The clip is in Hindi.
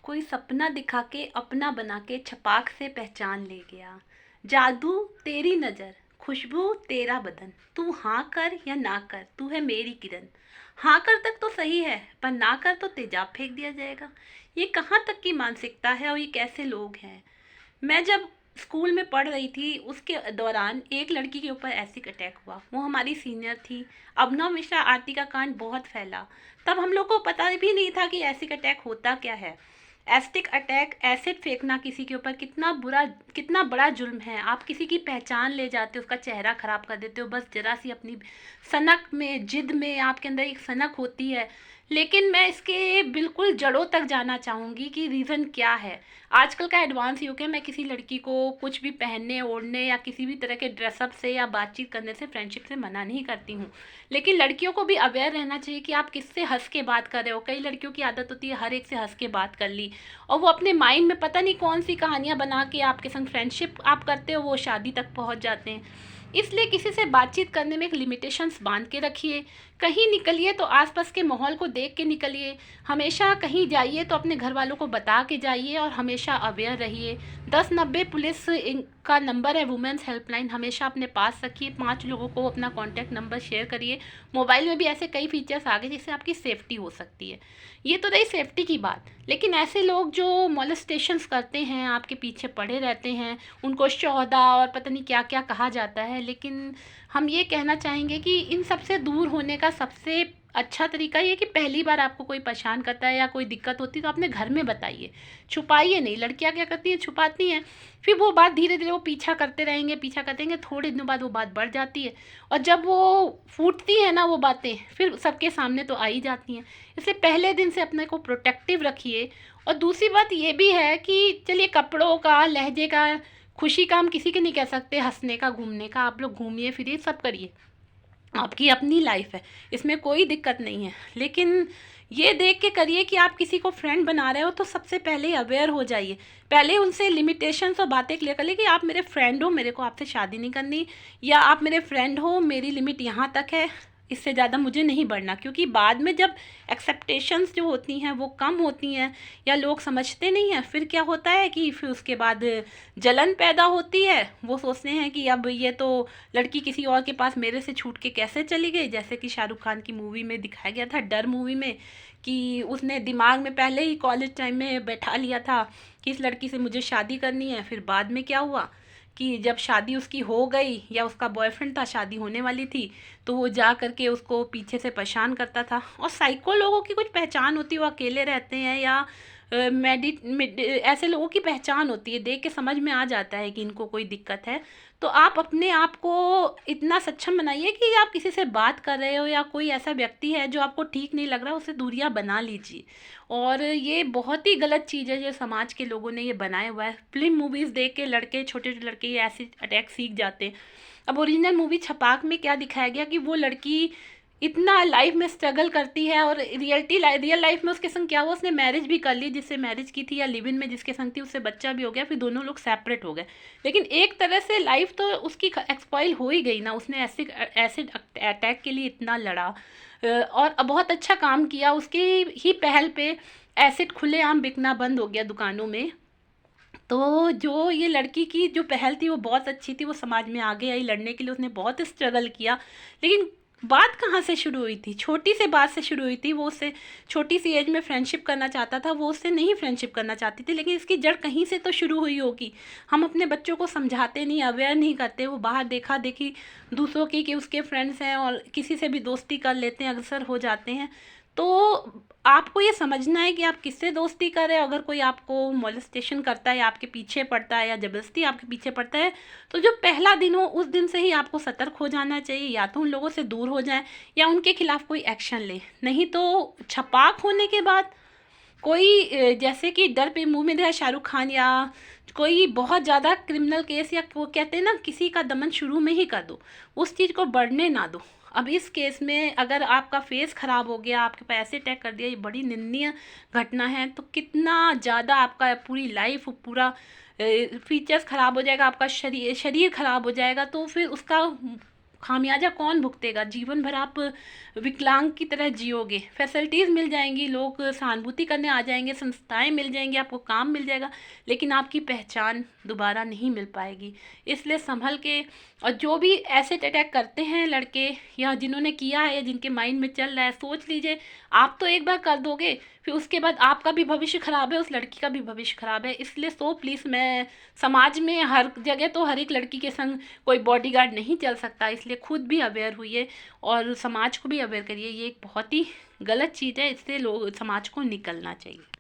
कोई सपना दिखा के अपना बना के छपाक से पहचान ले गया। जादू तेरी नज़र, खुशबू तेरा बदन, तू हाँ कर या ना कर, तू है मेरी किरण। हाँ कर तक तो सही है, पर ना कर तो तेजाब फेंक दिया जाएगा। ये कहाँ तक की मानसिकता है और ये कैसे लोग हैं। मैं जब स्कूल में पढ़ रही थी उसके दौरान एक लड़की के ऊपर एसिड अटैक हुआ। वो हमारी सीनियर थी। अभिनव मिश्रा आरती का कांड बहुत फैला। तब हम लोग को पता भी नहीं था कि एसिड अटैक होता क्या है। एसिडिक अटैक, एसिड फेंकना किसी के ऊपर कितना बुरा, कितना बड़ा जुल्म है। आप किसी की पहचान ले जाते हो, उसका चेहरा खराब कर देते हो, बस जरा सी अपनी सनक में, जिद में, आपके अंदर एक सनक होती है। लेकिन मैं इसके बिल्कुल जड़ों तक जाना चाहूँगी कि रीज़न क्या है। आजकल का एडवांस युग है। मैं किसी लड़की को कुछ भी पहनने ओढ़ने या किसी भी तरह के ड्रेसअप से या बातचीत करने से, फ्रेंडशिप से मना नहीं करती हूँ। लेकिन लड़कियों को भी अवेयर रहना चाहिए कि आप किससे हंस के बात कर रहे हो। कई लड़कियों की आदत होती है हर एक से हंस के बात कर ली, और वो अपने माइंड में पता नहीं कौन सी कहानियाँ बना के आपके संग फ्रेंडशिप आप करते हो, वो शादी तक पहुँच जाते हैं। इसलिए किसी से बातचीत करने में एक लिमिटेशंस बांध के रखिए। कहीं निकलिए तो आसपास के माहौल को देख के निकलिए। हमेशा कहीं जाइए तो अपने घर वालों को बता के जाइए और हमेशा अवेयर रहिए। 1090 पुलिस का नंबर है, वुमेन्स हेल्पलाइन, हमेशा अपने पास रखिए। 5 लोगों को अपना कॉन्टैक्ट नंबर शेयर करिए। मोबाइल में भी ऐसे कई फीचर्स आ गए जिससे आपकी सेफ्टी हो सकती है। ये तो रही सेफ्टी की बात। लेकिन ऐसे लोग जो मोलेस्टेशंस करते हैं, आपके पीछे पड़े रहते हैं, उनको शौहदा और पता नहीं क्या क्या कहा जाता है। लेकिन हम ये कहना चाहेंगे कि इन सब से दूर होने का सबसे अच्छा तरीका ये कि पहली बार आपको कोई परेशान करता है या कोई दिक्कत होती है तो अपने घर में बताइए, छुपाइए नहीं। लड़कियां क्या करती हैं, छुपाती हैं। फिर वो बात धीरे धीरे वो पीछा करते रहेंगे, पीछा करते रहेंगे, थोड़े दिनों बाद वो बात बढ़ जाती है। और जब वो फूटती है ना वो बातें, फिर सबके सामने तो आ ही जाती हैं। इसलिए पहले दिन से अपने को प्रोटेक्टिव रखिए। और दूसरी बात ये भी है कि चलिए कपड़ों का, लहजे का, खुशी का हम किसी के नहीं कह सकते, हंसने का, घूमने का, आप लोग घूमिए फिरिए, सब करिए, आपकी अपनी लाइफ है, इसमें कोई दिक्कत नहीं है। लेकिन ये देख के करिए कि आप किसी को फ्रेंड बना रहे हो तो सबसे पहले अवेयर हो जाइए। पहले उनसे लिमिटेशंस और बातें क्लियर कर लिए कि आप मेरे फ्रेंड हो, मेरे को आपसे शादी नहीं करनी, या आप मेरे फ्रेंड हो, मेरी लिमिट यहाँ तक है, इससे ज़्यादा मुझे नहीं बढ़ना। क्योंकि बाद में जब एक्सेप्टेशंस जो होती हैं वो कम होती हैं या लोग समझते नहीं हैं, फिर क्या होता है कि फिर उसके बाद जलन पैदा होती है। वो सोचते हैं कि अब ये तो लड़की किसी और के पास मेरे से छूट के कैसे चली गई। जैसे कि शाहरुख खान की मूवी में दिखाया गया था, डर मूवी में, कि उसने दिमाग में पहले ही कॉलेज टाइम में बैठा लिया था कि इस लड़की से मुझे शादी करनी है। फिर बाद में क्या हुआ कि जब शादी उसकी हो गई या उसका बॉयफ्रेंड था, शादी होने वाली थी, तो वो जा करके उसको पीछे से परेशान करता था। और साइको लोगों की कुछ पहचान होती है, वो अकेले रहते हैं या ऐसे लोगों की पहचान होती है, देख के समझ में आ जाता है कि इनको कोई दिक्कत है। तो आप अपने आप को इतना सक्षम बनाइए कि आप किसी से बात कर रहे हो या कोई ऐसा व्यक्ति है जो आपको ठीक नहीं लग रहा, उससे दूरियां बना लीजिए। और ये बहुत ही गलत चीज़ है जो समाज के लोगों ने ये बनाया हुआ है। फिल्म मूवीज़ देख के लड़के, छोटे छोटे लड़के ये ऐसे अटैक सीख जाते हैं। अब ओरिजिनल मूवी छपाक में क्या दिखाया गया कि वो लड़की इतना लाइफ में स्ट्रगल करती है, और रियल लाइफ में उसके संग क्या हुआ, उसने मैरिज भी कर ली जिससे मैरिज की थी, या लिव इन में जिसके संग थी उससे बच्चा भी हो गया, फिर दोनों लोग सेपरेट हो गए। लेकिन एक तरह से लाइफ तो उसकी एक्सपॉइल हो ही गई ना। उसने एसिड अटैक के लिए इतना लड़ा और बहुत अच्छा काम किया। उसकी ही पहल पे एसिड खुलेआम बिकना बंद हो गया दुकानों में। तो जो ये लड़की की जो पहल थी वो बहुत अच्छी थी, वो समाज में आगे आई लड़ने के लिए, उसने बहुत स्ट्रगल किया। लेकिन बात कहाँ से शुरू हुई थी, छोटी से बात से शुरू हुई थी। वो उससे छोटी सी एज में फ्रेंडशिप करना चाहता था, वो उससे नहीं फ्रेंडशिप करना चाहती थी। लेकिन इसकी जड़ कहीं से तो शुरू हुई होगी। हम अपने बच्चों को समझाते नहीं, अवेयर नहीं करते, वो बाहर देखा देखी दूसरों की कि उसके फ्रेंड्स हैं और किसी से भी दोस्ती कर लेते हैं, अग्रसर हो जाते हैं। तो आपको ये समझना है कि आप किससे दोस्ती कर रहे हो। अगर कोई आपको मोलेस्टेशन करता है या आपके पीछे पड़ता है या ज़बरदस्ती आपके पीछे पड़ता है, तो जो पहला दिन हो उस दिन से ही आपको सतर्क हो जाना चाहिए। या तो उन लोगों से दूर हो जाएं या उनके खिलाफ कोई एक्शन ले। नहीं तो छपाक होने के बाद कोई जैसे कि डर पे मुंह में दिया शाहरुख खान, या कोई बहुत ज़्यादा क्रिमिनल केस, या वो कहते हैं ना किसी का दमन शुरू में ही कर दो, उस चीज़ को बढ़ने ना दो। अब इस केस में अगर आपका फेस ख़राब हो गया, आपके पास ऐसे अटैक कर दिया, ये बड़ी निंदनीय घटना है। तो कितना ज़्यादा आपका पूरी लाइफ, पूरा फीचर्स ख़राब हो जाएगा, आपका शरीर ख़राब हो जाएगा। तो फिर उसका खामियाजा कौन भुगतेगा? जीवन भर आप विकलांग की तरह जियोगे। फैसिलिटीज़ मिल जाएंगी, लोग सहानुभूति करने आ जाएंगे, संस्थाएं मिल जाएंगी, आपको काम मिल जाएगा, लेकिन आपकी पहचान दोबारा नहीं मिल पाएगी। इसलिए संभल के, और जो भी एसिड अटैक करते हैं लड़के या जिन्होंने किया है या जिनके माइंड में चल रहा है, सोच लीजिए आप तो एक बार कर दोगे, फिर उसके बाद आपका भी भविष्य खराब है, उस लड़की का भी भविष्य खराब है। इसलिए सो प्लीज़, मैं समाज में हर जगह तो हर एक लड़की के संग कोई बॉडीगार्ड नहीं चल सकता, इसलिए खुद भी अवेयर हुइए और समाज को भी अवेयर करिए। ये एक बहुत ही गलत चीज़ है, इससे लोग समाज को निकलना चाहिए।